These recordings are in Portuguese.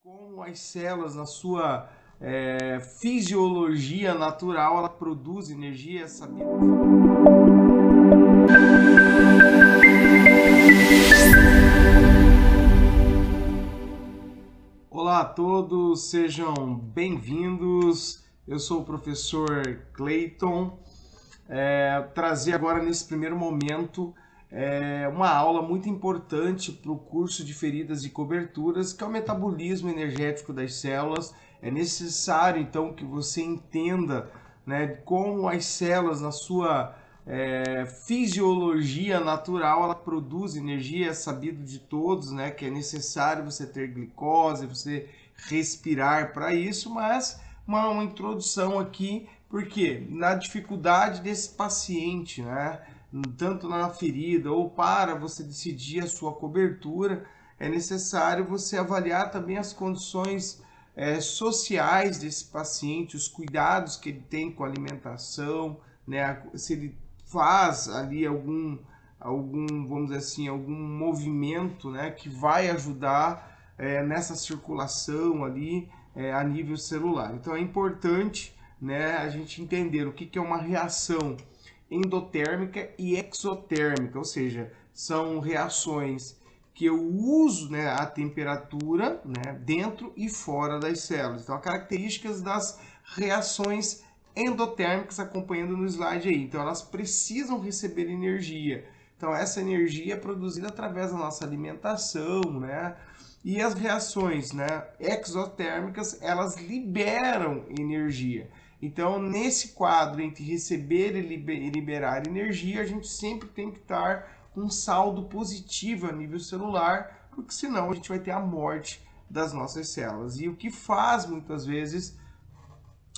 Como as células, na sua fisiologia natural, ela produz energia, sabia? Olá a todos, sejam bem-vindos. Eu sou o professor Clayton. Trazer agora nesse primeiro momento uma aula muito importante para o curso de feridas e coberturas, que é o metabolismo energético das células. É necessário então que você entenda, né, como as células na sua fisiologia natural ela produz energia. É sabido de todos, né, que é necessário você ter glicose, você respirar para isso, mas uma introdução aqui, porque na dificuldade desse paciente, né, tanto na ferida ou para você decidir a sua cobertura, é necessário você avaliar também as condições sociais desse paciente, os cuidados que ele tem com a alimentação, né, se ele faz ali algum, vamos dizer assim, algum movimento, né, que vai ajudar nessa circulação ali a nível celular. Então é importante, né, a gente entender o que é uma reação endotérmica e exotérmica, ou seja, são reações que eu uso, né, a temperatura, né, dentro e fora das células. Então, as características das reações endotérmicas, acompanhando no slide aí. Então, elas precisam receber energia. Então, essa energia é produzida através da nossa alimentação, né? E as reações, né, exotérmicas, elas liberam energia. Então, nesse quadro entre receber e liberar energia, a gente sempre tem que estar com um saldo positivo a nível celular, porque senão a gente vai ter a morte das nossas células. E o que faz muitas vezes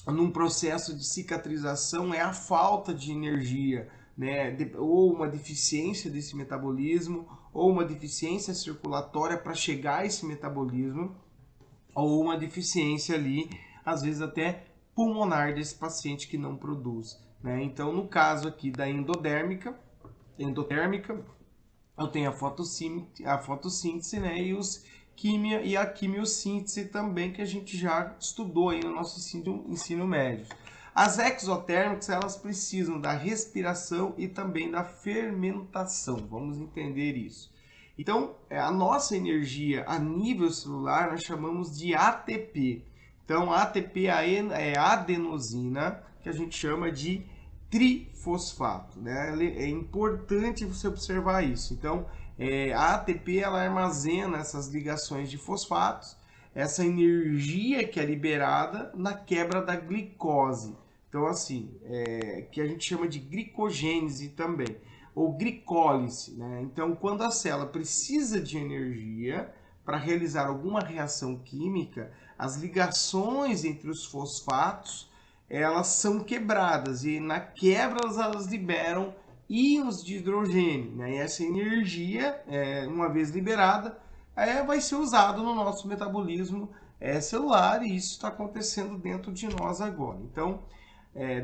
num processo de cicatrização é a falta de energia, né? Ou uma deficiência desse metabolismo, ou uma deficiência circulatória para chegar a esse metabolismo, ou uma deficiência ali, às vezes até pulmonar desse paciente que não produz, né? Então, no caso aqui da endotérmica, eu tenho a fotossíntese, né? E a quimiossíntese também, que a gente já estudou aí no nosso ensino médio. As exotérmicas, elas precisam da respiração e também da fermentação. Vamos entender isso. Então, a nossa energia a nível celular nós chamamos de ATP. Então, a ATP é a adenosina, que a gente chama de trifosfato, né? É importante você observar isso. Então, a ATP ela armazena essas ligações de fosfatos, essa energia que é liberada na quebra da glicose. Então, assim, que a gente chama de glicogênese também, ou glicólise, né? Então, quando a célula precisa de energia para realizar alguma reação química, as ligações entre os fosfatos elas são quebradas e na quebra elas liberam íons de hidrogênio, né? E essa energia, uma vez liberada, vai ser usada no nosso metabolismo celular, e isso está acontecendo dentro de nós agora. Então,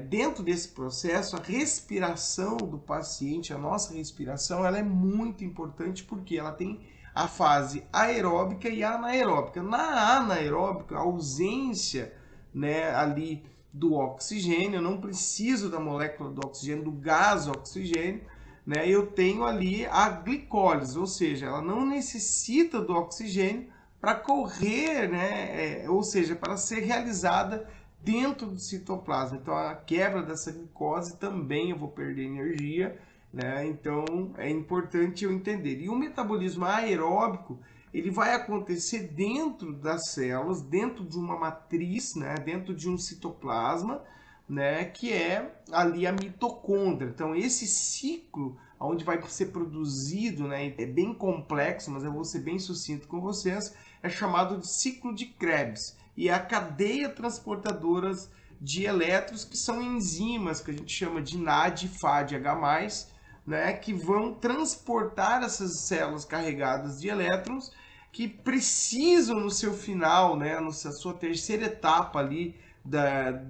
dentro desse processo, a respiração do paciente, a nossa respiração, ela é muito importante porque ela tem a fase aeróbica e anaeróbica. Na anaeróbica, a ausência, né, ali do oxigênio, eu não preciso da molécula do oxigênio, do gás oxigênio, né? Eu tenho ali a glicólise, ou seja, ela não necessita do oxigênio para correr, né? Ou seja, para ser realizada dentro do citoplasma. Então, a quebra dessa glicose também eu vou perder energia, né? Então, é importante eu entender. E o metabolismo aeróbico, ele vai acontecer dentro das células, dentro de uma matriz, né? Dentro de um citoplasma, né? Que é ali a mitocôndria. Então, esse ciclo, onde vai ser produzido, né? É bem complexo, mas eu vou ser bem sucinto com vocês, é chamado de ciclo de Krebs. E a cadeia transportadora de elétrons, que são enzimas, que a gente chama de NAD, FADH+, né, que vão transportar essas células carregadas de elétrons, que precisam no seu final, né, na sua terceira etapa ali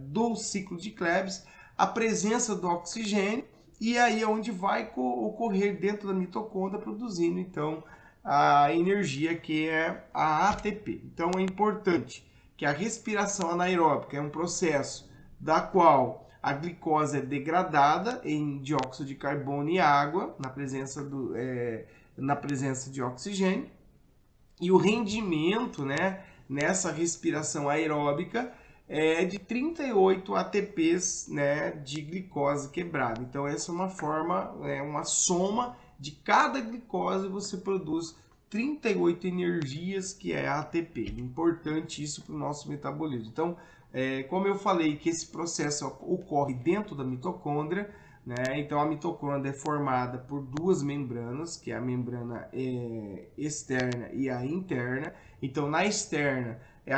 do ciclo de Krebs, a presença do oxigênio, e aí é onde vai ocorrer dentro da mitocôndria, produzindo então a energia que é a ATP. Então é importante que a respiração anaeróbica é um processo da qual a glicose é degradada em dióxido de carbono e água na presença de oxigênio, e o rendimento, né, nessa respiração aeróbica é de 38 ATPs, né, de glicose quebrada. Então essa é uma forma, uma soma de cada glicose, você produz 38 energias, que é ATP. Importante isso para o nosso metabolismo. Então, como eu falei que esse processo ocorre dentro da mitocôndria, né? Então a mitocôndria é formada por duas membranas, que é a membrana externa e a interna. Então na externa é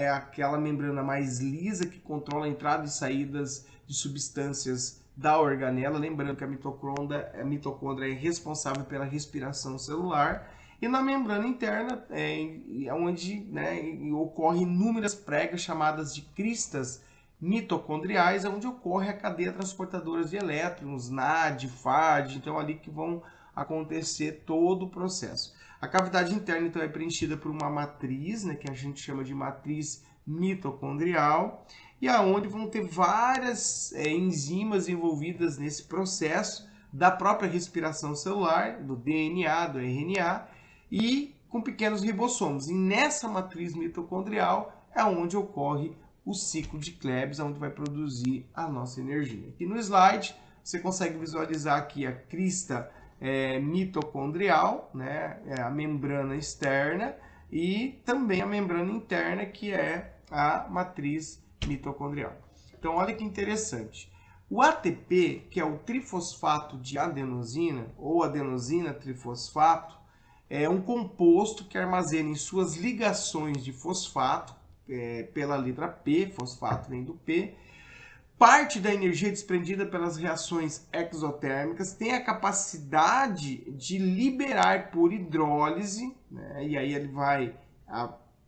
aquela membrana mais lisa que controla a entrada e saídas de substâncias da organela. Lembrando que a mitocôndria é responsável pela respiração celular. E na membrana interna é onde, né, ocorrem inúmeras pregas chamadas de cristas mitocondriais, onde ocorre a cadeia transportadora de elétrons, NAD, FAD, então ali que vão acontecer todo o processo. A cavidade interna então é preenchida por uma matriz, né, que a gente chama de matriz mitocondrial, e aonde vão ter várias enzimas envolvidas nesse processo da própria respiração celular, do DNA, do RNA, e com pequenos ribossomos. E nessa matriz mitocondrial é onde ocorre o ciclo de Krebs, onde vai produzir a nossa energia. Aqui no slide você consegue visualizar aqui a crista mitocondrial, né, a membrana externa, e também a membrana interna, que é a matriz mitocondrial. Então olha que interessante. O ATP, que é o trifosfato de adenosina, ou adenosina trifosfato, é um composto que armazena em suas ligações de fosfato, pela letra P, fosfato vem do P, parte da energia desprendida pelas reações exotérmicas, tem a capacidade de liberar por hidrólise, né? E aí ele vai,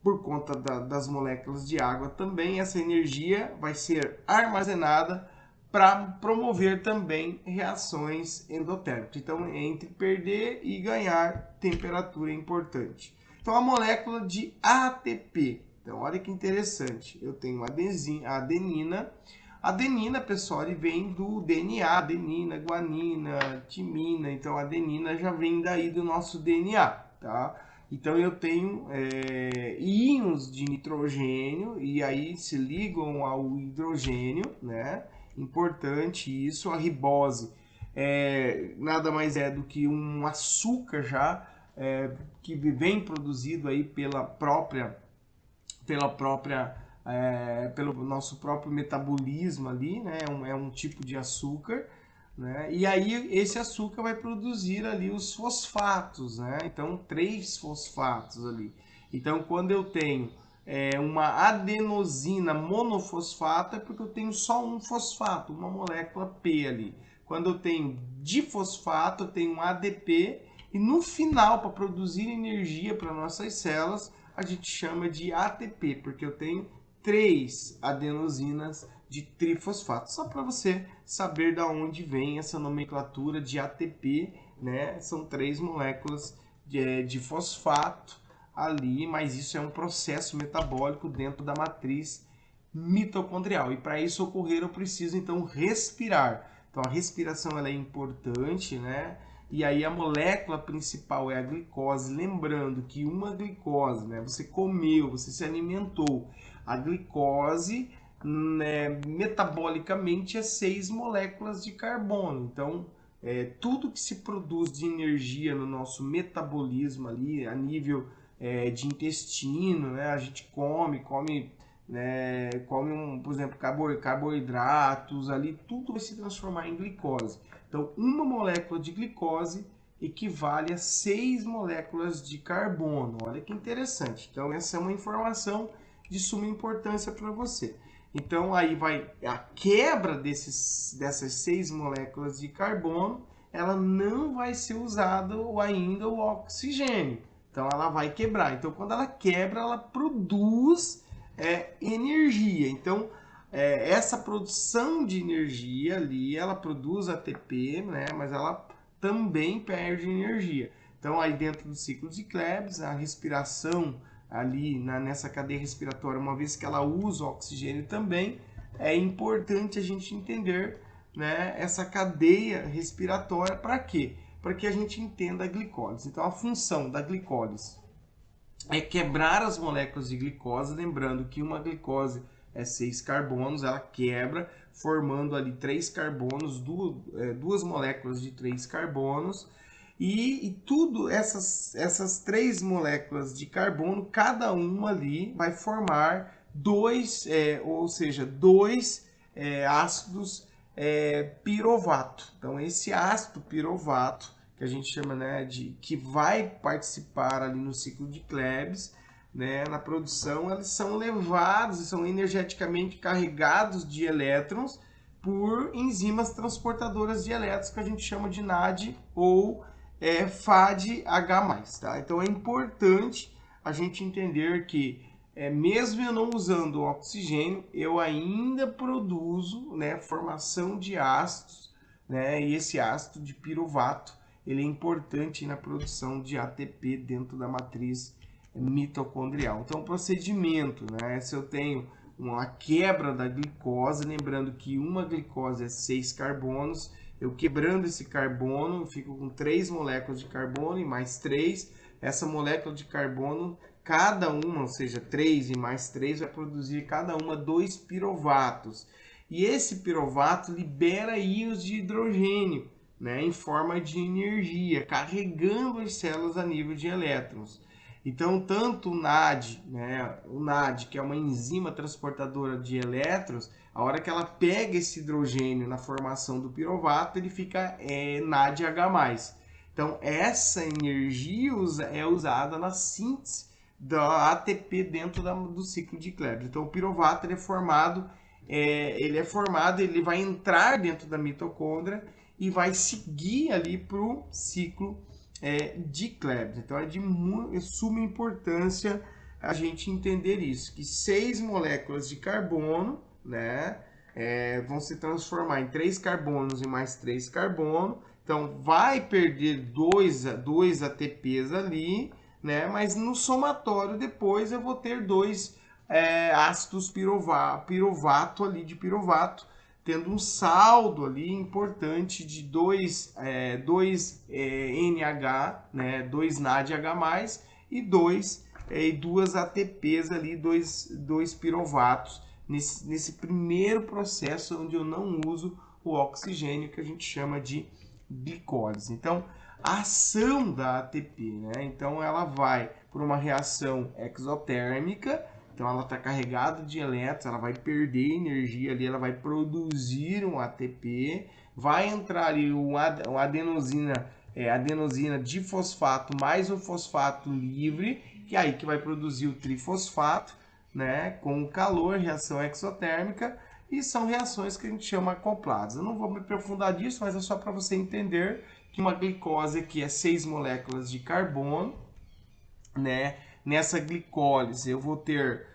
por conta das moléculas de água também, essa energia vai ser armazenada para promover também reações endotérmicas. Então, entre perder e ganhar temperatura é importante. Então, a molécula de ATP. Então, olha que interessante. Eu tenho a adenina. A adenina, pessoal, ele vem do DNA, adenina, guanina, timina. Então, a adenina já vem daí do nosso DNA, tá? Então, eu tenho íons de nitrogênio e aí se ligam ao hidrogênio, né? Importante isso. A ribose nada mais é do que um açúcar já que vem produzido aí pelo nosso próprio metabolismo ali, né? É um tipo de açúcar, né? E aí esse açúcar vai produzir ali os fosfatos, né? Então 3 fosfatos ali. Então quando eu tenho uma adenosina monofosfato, é porque eu tenho só um fosfato, uma molécula P ali. Quando eu tenho difosfato, eu tenho um ADP, e no final, para produzir energia para nossas células, a gente chama de ATP, porque eu tenho 3 adenosinas de trifosfato. Só para você saber de onde vem essa nomenclatura de ATP, né? São 3 moléculas de fosfato ali, mas isso é um processo metabólico dentro da matriz mitocondrial. E para isso ocorrer, eu preciso então respirar. Então a respiração ela é importante, né? E aí a molécula principal é a glicose. Lembrando que uma glicose, né? Você comeu, você se alimentou. A glicose, né, metabolicamente é 6 moléculas de carbono. Então tudo que se produz de energia no nosso metabolismo ali, a nível de intestino, né? A gente come, né? Por exemplo, carboidratos ali, tudo vai se transformar em glicose. Então, uma molécula de glicose equivale a 6 moléculas de carbono. Olha que interessante. Então, essa é uma informação de suma importância para você. Então, aí vai a quebra dessas 6 moléculas de carbono, ela não vai ser usada ainda o oxigênio. Então, ela vai quebrar. Então, quando ela quebra, ela produz energia. Então, essa produção de energia ali, ela produz ATP, né? Mas ela também perde energia. Então, Então, aí dentro do ciclo de Krebs, a respiração ali nessa cadeia respiratória, uma vez que ela usa o oxigênio também, é importante a gente entender, né, essa cadeia respiratória para quê? Para que a gente entenda a glicólise. Então, a função da glicólise é quebrar as moléculas de glicose, lembrando que uma glicose é 6 carbonos, ela quebra, formando ali 3 carbonos, duas moléculas de 3 carbonos, e tudo essas 3 moléculas de carbono, cada uma ali vai formar dois ácidos pirovato. Então, esse ácido pirovato, que a gente chama, né, que vai participar ali no ciclo de Krebs, né, na produção, eles são levados e são energeticamente carregados de elétrons por enzimas transportadoras de elétrons, que a gente chama de NAD ou FADH+. Tá? Então é importante a gente entender que mesmo eu não usando o oxigênio, eu ainda produzo, né, formação de ácidos, né, e esse ácido de piruvato ele é importante na produção de ATP dentro da matriz mitocondrial. Então, o procedimento, né, se eu tenho uma quebra da glicose, lembrando que uma glicose é 6 carbonos, eu quebrando esse carbono, eu fico com 3 moléculas de carbono e mais 3. Essa molécula de carbono, cada uma, ou seja, 3 e mais 3, vai produzir cada uma 2 pirovatos. E esse pirovato libera íons de hidrogênio, né, em forma de energia, carregando as células a nível de elétrons. Então, tanto o NAD, né, o NAD, que é uma enzima transportadora de elétrons, a hora que ela pega esse hidrogênio na formação do pirovato, ele fica NADH+. Então, essa energia é usada na síntese da ATP dentro do ciclo de Krebs. Então, o pirovato ele vai entrar dentro da mitocôndria e vai seguir ali para o ciclo de Krebs. Então, é de suma importância a gente entender isso, que 6 moléculas de carbono, né, vão se transformar em 3 carbonos e mais 3 carbono. Então, vai perder 2 ATPs ali, né, mas no somatório depois eu vou ter 2 ácidos piruvato ali de piruvato, tendo um saldo ali importante de 2 NH, né, 2 NADH+, e 2 ATPs ali, 2 piruvatos, nesse primeiro processo onde eu não uso o oxigênio, que a gente chama de glicólise. Então, a ação da ATP, né? Então, ela vai por uma reação exotérmica. Então, ela está carregada de elétrons, ela vai perder energia ali, ela vai produzir um ATP, vai entrar ali uma adenosina difosfato mais um fosfato livre, que é aí que vai produzir o trifosfato, né, com o calor, reação exotérmica, e são reações que a gente chama acopladas. Eu não vou me aprofundar disso, mas é só para você entender que uma glicose aqui é 6 moléculas de carbono, né? Nessa glicólise eu vou ter,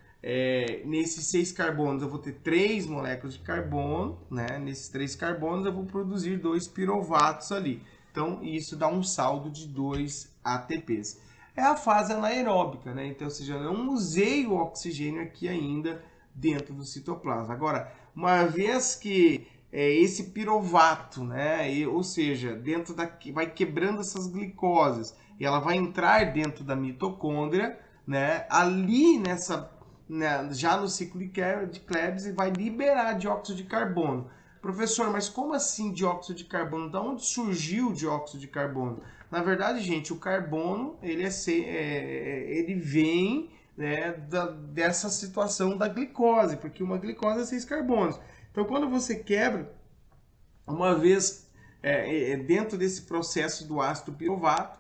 nesses 6 carbonos eu vou ter 3 moléculas de carbono, né? Nesses 3 carbonos eu vou produzir 2 piruvatos ali. Então isso dá um saldo de 2 ATPs. É a fase anaeróbica, né? Então, ou seja, eu não usei o oxigênio aqui ainda dentro do citoplasma. Agora, uma vez que esse piruvato, né? Ou seja, dentro vai quebrando essas glicoses e ela vai entrar dentro da mitocôndria, né? Ali já no ciclo de Krebs, e vai liberar dióxido de carbono. Professor, mas como assim dióxido de carbono? Da onde surgiu o dióxido de carbono? Na verdade, gente, o carbono ele vem, né, dessa situação da glicose, porque uma glicose é 6 carbonos. Então, quando você quebra, uma vez dentro desse processo do ácido piruvato,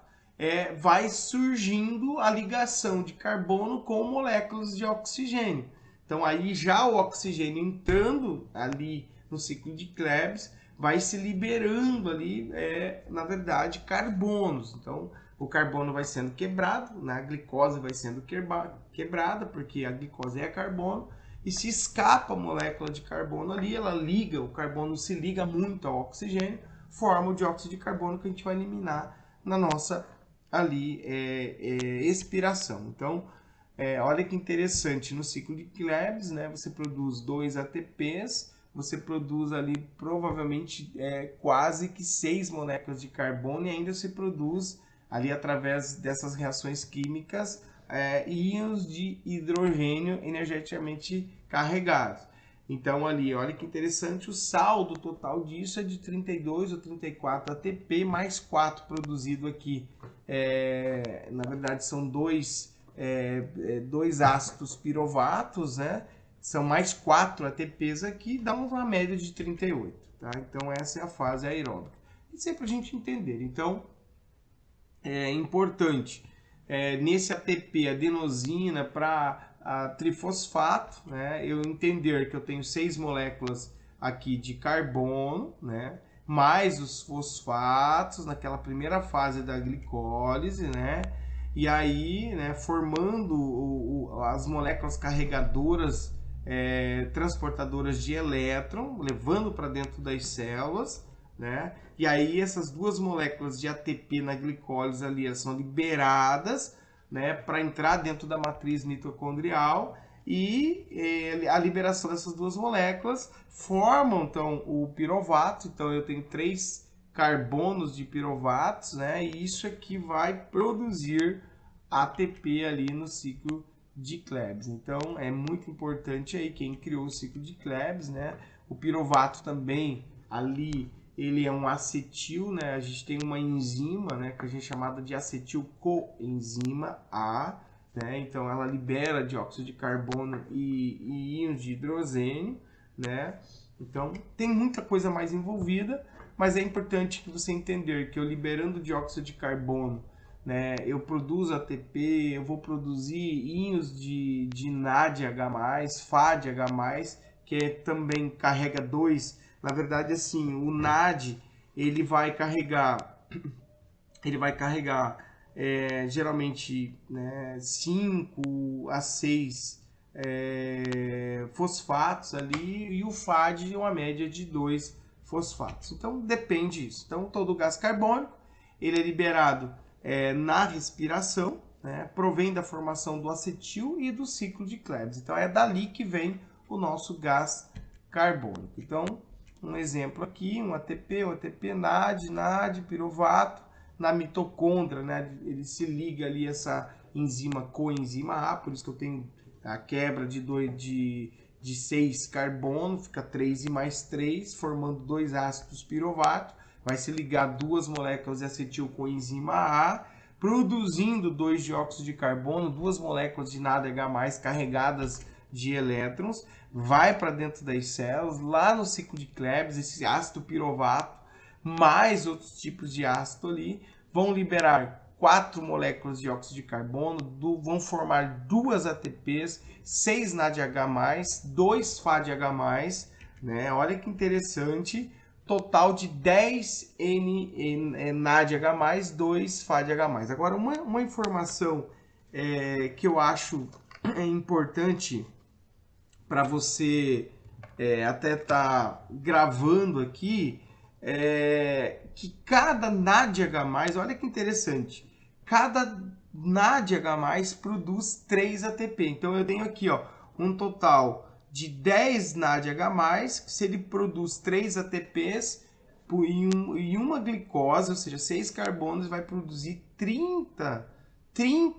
vai surgindo a ligação de carbono com moléculas de oxigênio. Então, aí já o oxigênio entrando ali no ciclo de Krebs, vai se liberando ali, na verdade, carbonos. Então, o carbono vai sendo quebrado, né? A glicose vai sendo quebrada, porque a glicose é carbono, e se escapa a molécula de carbono ali, ela liga, o carbono se liga muito ao oxigênio, forma o dióxido de carbono que a gente vai eliminar na nossa ali expiração. Então, olha que interessante, no ciclo de Krebs, né, você produz 2 ATPs, você produz ali provavelmente quase que 6 moléculas de carbono e ainda se produz ali através dessas reações químicas íons de hidrogênio energeticamente carregados. Então ali, olha que interessante, o saldo total disso é de 32 ou 34 ATP mais 4 produzido aqui. Na verdade são dois ácidos piruvatos, né? São mais 4 ATPs aqui, dá uma média de 38. Tá? Então essa é a fase aeróbica. E sempre a gente entender. Então é importante nesse ATP adenosina para trifosfato, né, eu entender que eu tenho 6 moléculas aqui de carbono, né, mais os fosfatos naquela primeira fase da glicólise, né, e aí, né, formando as moléculas carregadoras transportadoras de elétron, levando para dentro das células, né? E aí essas duas moléculas de ATP na glicólise ali são liberadas, né, para entrar dentro da matriz mitocondrial e a liberação dessas duas moléculas formam então o piruvato. Então eu tenho 3 carbonos de piruvatos, né? E isso aqui vai produzir ATP ali no ciclo de Krebs. Então é muito importante aí quem criou o ciclo de Krebs, né? O piruvato também ali ele é um acetil, né? A gente tem uma enzima, né, que a gente chamada de acetilcoenzima A, né? Então ela libera dióxido de carbono e íons de hidrogênio, né? Então tem muita coisa mais envolvida, mas é importante que você entender que eu liberando dióxido de carbono, né, eu produzo ATP, eu vou produzir íons de NADH+, FADH+, que também carrega 2. Na verdade, assim, o NAD ele vai carregar geralmente, né, 5 a 6 fosfatos ali, e o FAD uma média de 2 fosfatos. Então depende disso. Então todo o gás carbônico ele é liberado na respiração, né, provém da formação do acetil e do ciclo de Krebs. Então é dali que vem o nosso gás carbônico. Então um exemplo aqui, um ATP, NAD, piruvato, na mitocôndria, né? Ele se liga ali essa enzima coenzima A, por isso que eu tenho a quebra de 6 carbono, fica 3 e mais 3, formando 2 ácidos piruvato, vai se ligar 2 moléculas de acetilcoenzima A, produzindo 2 dióxido de carbono, 2 moléculas de NADH+, carregadas de elétrons, vai para dentro das células, lá no ciclo de Krebs, esse ácido piruvato, mais outros tipos de ácido ali, vão liberar 4 moléculas de dióxido de carbono, vão formar 2 ATPs, 6 NADH+, 2 FADH+, né? Olha que interessante, total de 10 NADH+, 2 FADH+. Agora, uma informação que eu acho importante para você até estar gravando aqui, que cada NADH+, olha que interessante, cada NADH+, produz 3 ATP. Então eu tenho aqui um total de 10 NADH+, se ele produz 3 ATPs em uma glicose, ou seja, 6 carbonos, vai produzir 30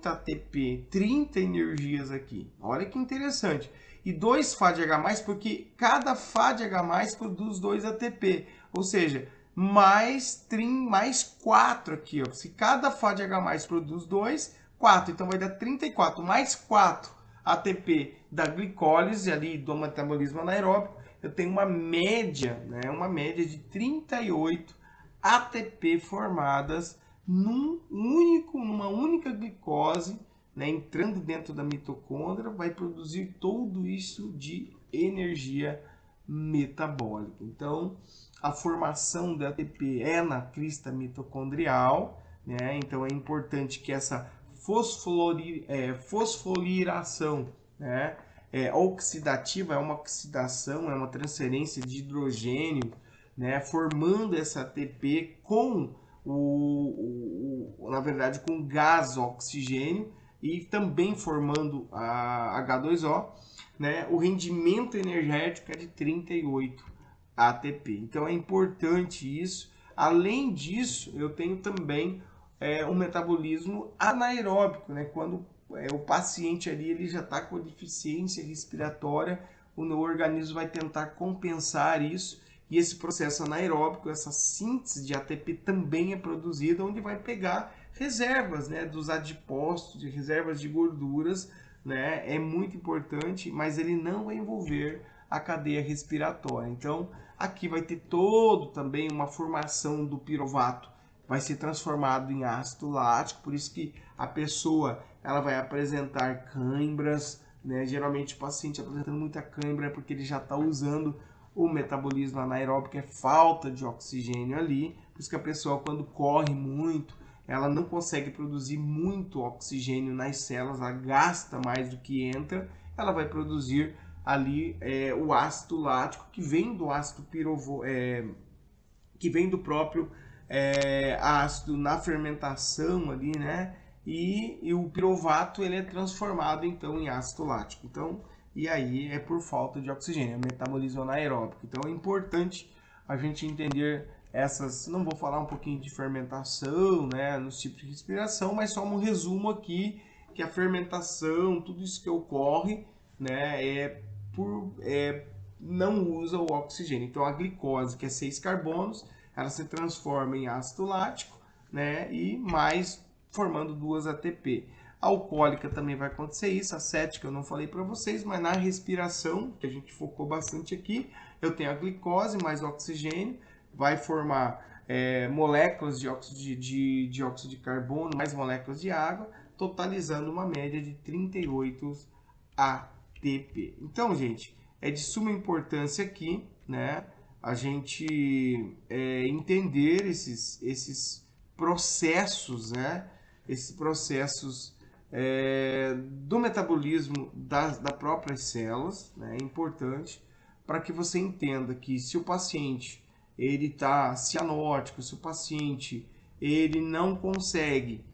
ATP, 30 energias aqui. Olha que interessante. E 2 FADH+, porque cada FADH+, produz 2 ATP. Ou seja, mais 4 aqui. Ó. Se cada FADH+, produz 2, 4. Então vai dar 34. Mais 4 ATP da glicólise, ali do metabolismo anaeróbico. Eu tenho uma média, né, de 38 ATP formadas numa única glicose, né, entrando dentro da mitocôndria, vai produzir tudo isso de energia metabólica. Então, a formação da ATP é na crista mitocondrial, né? Então é importante que essa fosforilação, né, oxidativa, é uma oxidação, é uma transferência de hidrogênio, né, formando essa ATP com na verdade, com gás oxigênio e também formando a H2O, né? O rendimento energético é de 38 ATP. Então é importante isso. Além disso, eu tenho também um metabolismo anaeróbico, né? Quando o paciente ali ele já está com deficiência respiratória, o organismo vai tentar compensar isso, e esse processo anaeróbico, essa síntese de ATP também é produzida, onde vai pegar reservas, né, dos adipócitos, de reservas de gorduras, né? É muito importante, mas ele não vai envolver a cadeia respiratória. Então, aqui vai ter todo também uma formação do piruvato, vai ser transformado em ácido lático, por isso que a pessoa ela vai apresentar cãibras, né? Geralmente o paciente apresentando muita cãibra é porque ele já está usando o metabolismo anaeróbico, é falta de oxigênio ali, por isso que a pessoa quando corre muito, ela não consegue produzir muito oxigênio nas células, ela gasta mais do que entra, ela vai produzir ali o ácido lático que vem do ácido que vem do próprio ácido na fermentação ali, né? E o piruvato ele é transformado então em ácido lático. Então, e aí é por falta de oxigênio, é metabolismo anaeróbico. Então é importante a gente entender essas, não vou falar um pouquinho de fermentação, né, nos tipos de respiração, mas só um resumo aqui, que a fermentação, tudo isso que ocorre, né, não usa o oxigênio. Então a glicose, que é 6 carbonos, ela se transforma em ácido lático, né, e mais formando 2 ATP. A alcoólica também vai acontecer isso, a acética eu não falei para vocês, mas na respiração, que a gente focou bastante aqui, eu tenho a glicose mais oxigênio, vai formar moléculas de dióxido de carbono mais moléculas de água, totalizando uma média de 38 ATP. Então, gente, é de suma importância aqui, né, a gente entender esses processos, né, esses processos do metabolismo das próprias células, né, é importante para que você entenda que se o paciente ele está cianótico, se o paciente ele não consegue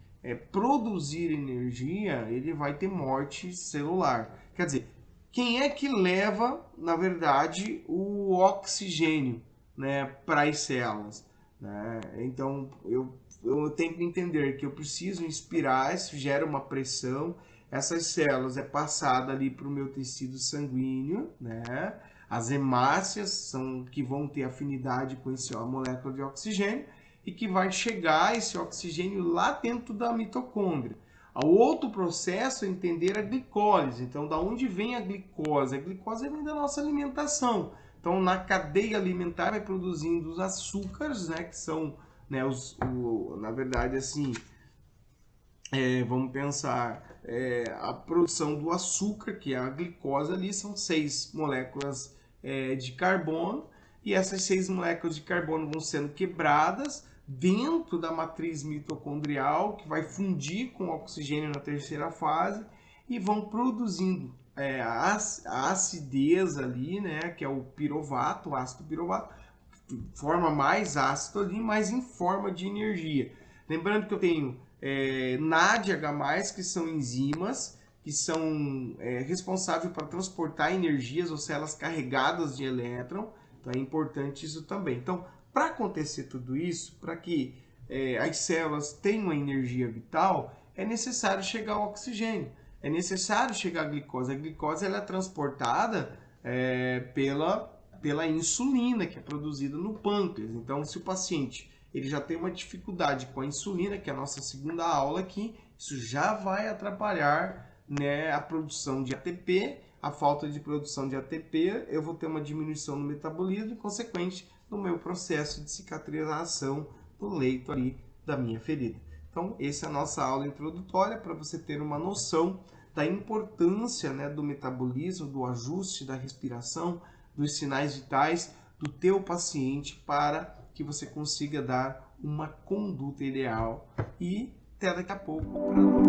produzir energia, ele vai ter morte celular. Quer dizer, quem é que leva, na verdade, o oxigênio, né, para as células, né? Então, eu tenho que entender que eu preciso inspirar, isso gera uma pressão, essas células passada ali para o meu tecido sanguíneo, né? As hemácias são que vão ter afinidade com a molécula de oxigênio e que vai chegar esse oxigênio lá dentro da mitocôndria. O outro processo é entender a glicólise. Então, da onde vem a glicose? A glicose vem da nossa alimentação. Então, na cadeia alimentar vai produzindo os açúcares, né, que são, né, na verdade, assim, vamos pensar, a produção do açúcar, que é a glicose ali, são 6 moléculas de carbono, e essas 6 moléculas de carbono vão sendo quebradas dentro da matriz mitocondrial, que vai fundir com o oxigênio na terceira fase, e vão produzindo a acidez ali, né, que é o piruvato, o ácido piruvato, forma mais ácido ali, mas em forma de energia. Lembrando que eu tenho NADH+, que são enzimas, que são responsáveis para transportar energias ou células carregadas de elétron. Então é importante isso também. Então, para acontecer tudo isso, para que as células tenham energia vital, é necessário chegar ao oxigênio, é necessário chegar à glicose. A glicose ela é transportada pela insulina, que é produzida no pâncreas. Então, se o paciente ele já tem uma dificuldade com a insulina, que é a nossa segunda aula aqui, isso já vai atrapalhar, né, a produção de ATP. A falta de produção de ATP, eu vou ter uma diminuição no metabolismo e, consequente, no meu processo de cicatrização do leito ali da minha ferida. Então, essa é a nossa aula introdutória para você ter uma noção da importância, né, do metabolismo, do ajuste da respiração, dos sinais vitais do teu paciente para que você consiga dar uma conduta ideal. E até daqui a pouco para nós.